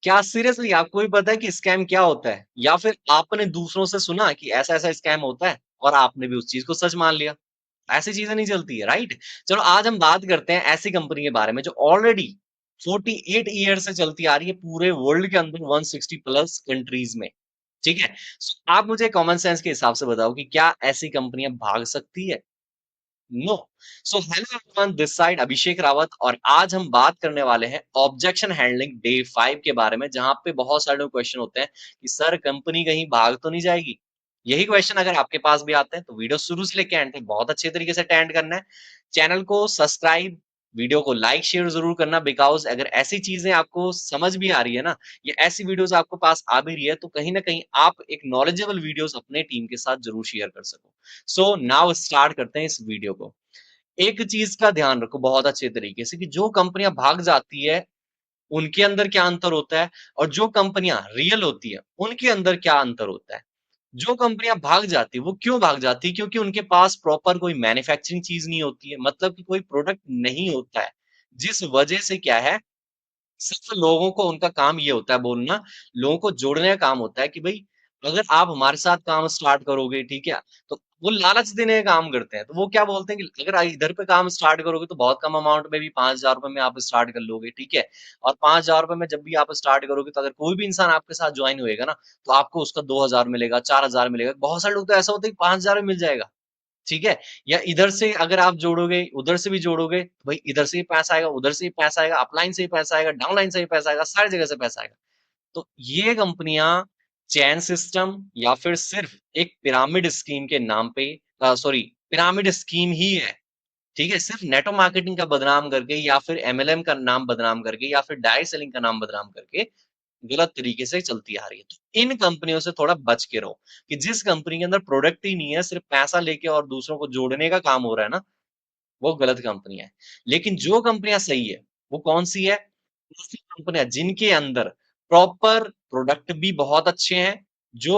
क्या सीरियसली आपको भी पता है कि स्कैम क्या होता है? या फिर आपने दूसरों से सुना कि ऐसा-ऐसा स्कैम होता है और आपने भी उस चीज़ को सच मान लिया? ऐसी चीज़ें नहीं चलती है, राइट? चलो आज हम बात करते हैं ऐसी कंपनी के बारे में जो ऑलरेडी 48 ईयर से चलती आ रही है पूरे वर्ल्ड के अंदर 160 प्लस कंट्रीज़ में, ठीक है? सो आप मुझे कॉमन सेंस के हिसाब से बताओ कि क्या ऐसी कंपनियाँ भाग सकती है? No. So hello everyone, this side Abhishek Rawat और आज हम बात करने वाले हैं ऑब्जेक्शन हैंडलिंग डे 5 के बारे में, जहां पे बहुत सारे क्वेश्चन होते हैं कि सर कंपनी कहीं भाग तो नहीं जाएगी। यही क्वेश्चन अगर आपके पास भी आते हैं तो वीडियो शुरू से लेके एंड तक बहुत अच्छे तरीके से अटेंड करना है। चैनल को सब्सक्राइब, वीडियो को लाइक शेयर जरूर करना, बिकॉज अगर ऐसी चीजें आपको समझ भी आ रही है ना, ये ऐसी वीडियोस आपको पास आ भी रही है, तो कहीं ना कहीं आप एक नॉलेजेबल वीडियोस अपने टीम के साथ जरूर शेयर कर सको। सो नाउ स्टार्ट करते हैं इस वीडियो को। एक चीज का ध्यान रखो बहुत अच्छे तरीके से कि जो कंपनियां भाग जाती है उनके अंदर क्या अंतर होता है और जो कंपनियां रियल होती है उनके अंदर क्या अंतर होता है। जो कंपनियां भाग जाती है वो क्यों भाग जाती है? क्योंकि उनके पास प्रॉपर कोई मैन्युफैक्चरिंग चीज नहीं होती है, मतलब कि कोई प्रोडक्ट नहीं होता है, जिस वजह से क्या है, सिर्फ लोगों को उनका काम ये होता है बोलना, लोगों को जोड़ने का काम होता है कि भाई अगर आप हमारे साथ काम स्टार्ट करोगे, ठीक है, तो वो लालच देने का काम करते हैं। तो वो क्या बोलते हैं कि अगर इधर पे काम स्टार्ट करोगे तो बहुत कम अमाउंट में भी 5,000 रुपए में आप स्टार्ट कर लोगे, ठीक है, और 5,000 रुपए में जब भी आप स्टार्ट करोगे तो अगर कोई भी इंसान आपके साथ ज्वाइन होएगा ना, तो आपको उसका 2,000 मिलेगा, 4,000 मिलेगा। बहुत सारे लोग तो ऐसा होता है कि 5,000 में मिल जाएगा, ठीक है, या इधर से अगर आप जोड़ोगे उधर से भी जोड़ोगे तो भाई इधर से ही पैसा आएगा, उधर से ही पैसा आएगा, अपलाइन से ही पैसा आएगा, डाउनलाइन से ही पैसा आएगा, सारी जगह से पैसा आएगा। तो ये कंपनियां चैन सिस्टम या फिर सिर्फ एक पिरामिड स्कीम के नाम पे, सॉरी, पिरामिड स्कीम ही है, ठीक है, सिर्फ नेटो मार्केटिंग का बदनाम करके या फिर एमएलएम का नाम बदनाम करके या फिर डायरेक्ट सेलिंग का नाम बदनाम करके गलत तरीके से चलती आ रही है। तो इन कंपनियों से थोड़ा बच के रहो कि जिस कंपनी के अंदर प्रोडक्ट ही नहीं है, सिर्फ पैसा लेके और दूसरों को जोड़ने का काम हो रहा है ना, वो गलत कंपनियां है। लेकिन जो कंपनियां सही है वो कौन सी है? ऐसी कंपनियां जिनके अंदर प्रॉपर प्रोडक्ट भी बहुत अच्छे हैं, जो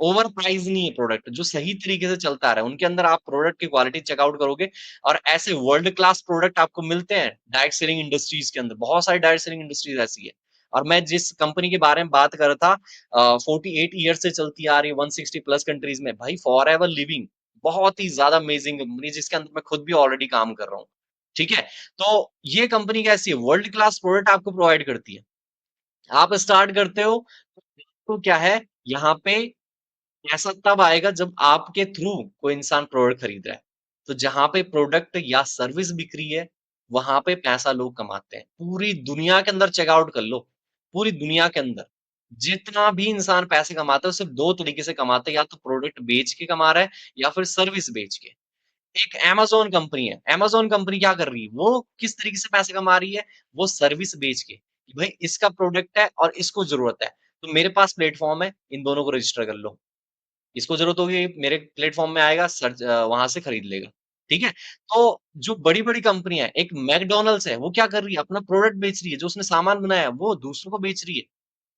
ओवर प्राइस नहीं है, प्रोडक्ट जो सही तरीके से चलता रहा है, उनके अंदर आप प्रोडक्ट की क्वालिटी चेकआउट करोगे और ऐसे वर्ल्ड क्लास प्रोडक्ट आपको मिलते हैं डायरेक्ट सेलिंग इंडस्ट्रीज के अंदर। बहुत सारी डायरेक्ट सेलिंग इंडस्ट्रीज ऐसी है। और मैं जिस कंपनी के बारे में बात कर रहा था, 48 ईयर से चलती आ रही है 160 प्लस कंट्रीज में, भाई फॉर एवर लिविंग, बहुत ही ज्यादा अमेजिंग कंपनी जिसके अंदर मैं खुद भी ऑलरेडी काम कर रहा हूँ, ठीक है। तो ये कंपनी कैसी है? वर्ल्ड क्लास प्रोडक्ट आपको प्रोवाइड करती है। आप स्टार्ट करते हो तो क्या है, यहाँ पे पैसा तब आएगा जब आपके थ्रू कोई इंसान प्रोडक्ट खरीद रहा है। तो जहां पे प्रोडक्ट या सर्विस बिक रही है वहां पे पैसा लोग कमाते हैं। पूरी दुनिया के अंदर चेकआउट कर लो, पूरी दुनिया के अंदर जितना भी इंसान पैसे कमाता है वो सिर्फ दो तरीके से कमाते हैं, या तो प्रोडक्ट बेच के कमा रहा है या फिर सर्विस बेच के। एक अमेज़न कंपनी है, अमेज़न कंपनी क्या कर रही है? वो किस तरीके से पैसे कमा रही है? वो सर्विस बेच के, कि भाई इसका प्रोडक्ट है और इसको ज़रूरत है, तो मेरे पास प्लेटफ़ॉर्म है, इन दोनों को रजिस्टर कर लो। इसको ज़रूरत होगी मेरे प्लेटफ़ॉर्म में आएगा, वहाँ से खरीद लेगा, ठीक है? तो जो बड़ी-बड़ी कंपनियाँ हैं, एक मैकडॉनल्ड्स है, वो क्या कर रही है? अपना प्रोडक्ट बेच रही है, जो उसने सामान बनाया है, वो दूसरों को बेच रही है।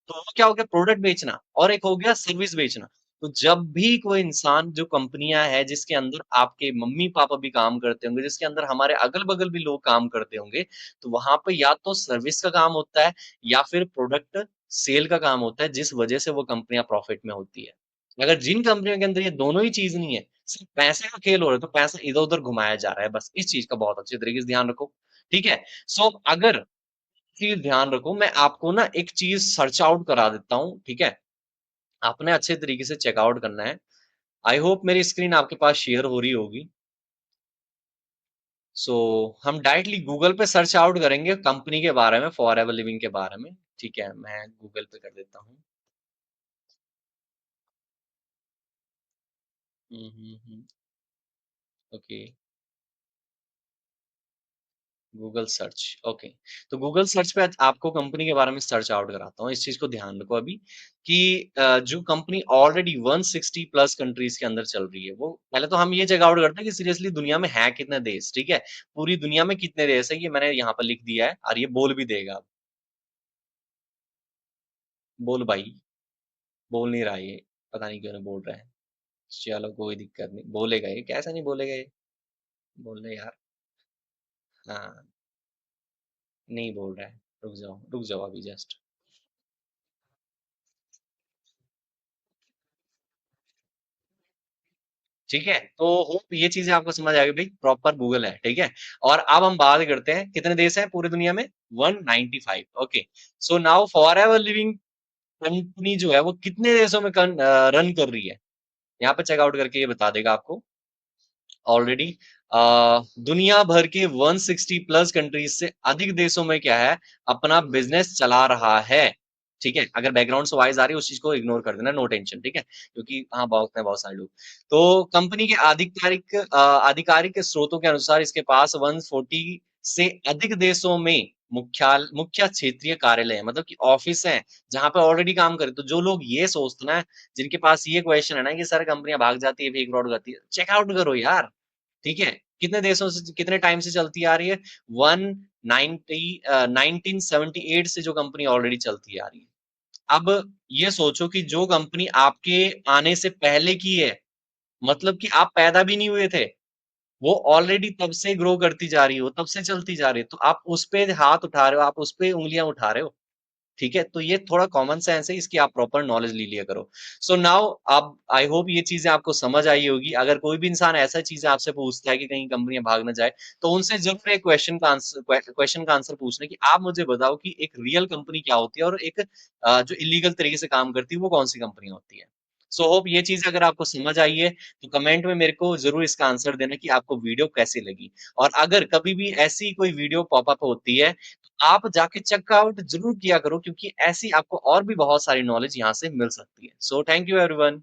तो वो क्या हो गया? प्रोडक्ट बेचना, और एक हो गया सर्विस बेचना। तो जब भी कोई इंसान, जो कंपनियां है जिसके अंदर आपके मम्मी पापा भी काम करते होंगे, जिसके अंदर हमारे अगल बगल भी लोग काम करते होंगे, तो वहां पे या तो सर्विस का काम होता है या फिर प्रोडक्ट सेल का काम होता है, जिस वजह से वो कंपनियां प्रॉफिट में होती है। अगर जिन कंपनियों के अंदर ये दोनों ही चीज नहीं है, सिर्फ पैसे का खेल हो रहा है, तो पैसा इधर उधर घुमाया जा रहा है, बस इस चीज का बहुत अच्छे तरीके से ध्यान रखो, ठीक है। सो अगर चीज ध्यान रखो, मैं आपको ना एक चीज सर्च आउट करा देता हूँ, ठीक है, आपने अच्छे तरीके से चेकआउट करना है। आई होप मेरी स्क्रीन आपके पास शेयर हो रही होगी। सो हम डायरेक्टली गूगल पे सर्च आउट करेंगे कंपनी के बारे में, फॉर एवर लिविंग के बारे में, ठीक है, मैं गूगल पे कर देता हूँ। Okay, Google search, okay. तो गूगल सर्च पे आज आपको कंपनी के बारे में सर्च आउट कराता हूँ। इस चीज को ध्यान रखो अभी कि जो कंपनी ऑलरेडी 160 प्लस कंट्रीज के अंदर चल रही है, वो पहले तो हम ये चेक आउट करते हैं कि सीरियसली दुनिया में है कितने देश, ठीक है, पूरी दुनिया में कितने देश है, ये मैंने यहाँ पर लिख दिया है और ये बोल भी देगा अब। बोल भाई, बोल नहीं रहा ये, पता नहीं क्यों नहीं बोल रहा है। चलो कोई दिक्कत नहीं, बोलेगा ये, कैसा नहीं बोलेगा ये, बोल रहे यार। हाँ, नहीं बोल रहा है, रुक जाओ अभी जस्ट। ठीक है? तो होप ये चीज़ें आपको समझ आ गई भाई, प्रॉपर गूगल है, ठीक है? और अब हम बात करते हैं कितने देश हैं पूरी दुनिया में? 195 okay. So now forever living company जो है वो कितने देशों में रन कर रही है? यहाँ पे चेकआउट करके ये बता देगा आपको ऑलरेडी। दुनिया भर के 160 प्लस कंट्रीज से अधिक देशों में क्या है, अपना बिजनेस चला रहा है। ठीक है, अगर बैकग्राउंड से वॉइस आ रही है उस चीज को इग्नोर कर देना, नो टेंशन, ठीक है, क्योंकि हाँ बहुत है बहुत सारे लोग। तो कंपनी के आधिकारिक स्रोतों के अनुसार इसके पास 140 से अधिक देशों में मुख्य क्षेत्रीय कार्यालय है, मतलब कि ऑफिस है जहां पे ऑलरेडी काम करे। तो जो लोग ये सोचते ना, जिनके पास ये क्वेश्चन है ना कि सर कंपनियां भाग जाती है, फेक फ्रॉड करती है, चेकआउट करो यार। ठीक है, कितने देशों से कितने टाइम से चलती आ रही है? 1978 से जो कंपनी ऑलरेडी चलती आ रही है। अब ये सोचो कि जो कंपनी आपके आने से पहले की है, मतलब कि आप पैदा भी नहीं हुए थे, वो ऑलरेडी तब से ग्रो करती जा रही हो, तब से चलती जा रही है, तो आप उस पे हाथ उठा रहे हो, आप उस पे उंगलियां उठा रहे हो। ठीक है, तो ये थोड़ा कॉमन सेंस है, इसकी आप प्रॉपर नॉलेज ले लिया करो। सो नाउ आप, आई होप ये चीजें आपको समझ आई होगी। अगर कोई भी इंसान ऐसा चीजें आपसे पूछता है कि कहीं कंपनियां भाग ना जाए, तो उनसे जरूर एक क्वेश्चन का आंसर पूछना कि आप मुझे बताओ कि एक रियल कंपनी क्या होती है और एक जो इलीगल तरीके से काम करती है वो कौन सी कंपनी होती है। सो होप ये चीज अगर आपको समझ आई है तो कमेंट में मेरे को जरूर इसका आंसर देना कि आपको वीडियो कैसी लगी। और अगर कभी भी ऐसी कोई वीडियो पॉपअप होती है, आप जाके चेकआउट जरूर किया करो, क्योंकि ऐसी आपको और भी बहुत सारी नॉलेज यहाँ से मिल सकती है। So thank you everyone.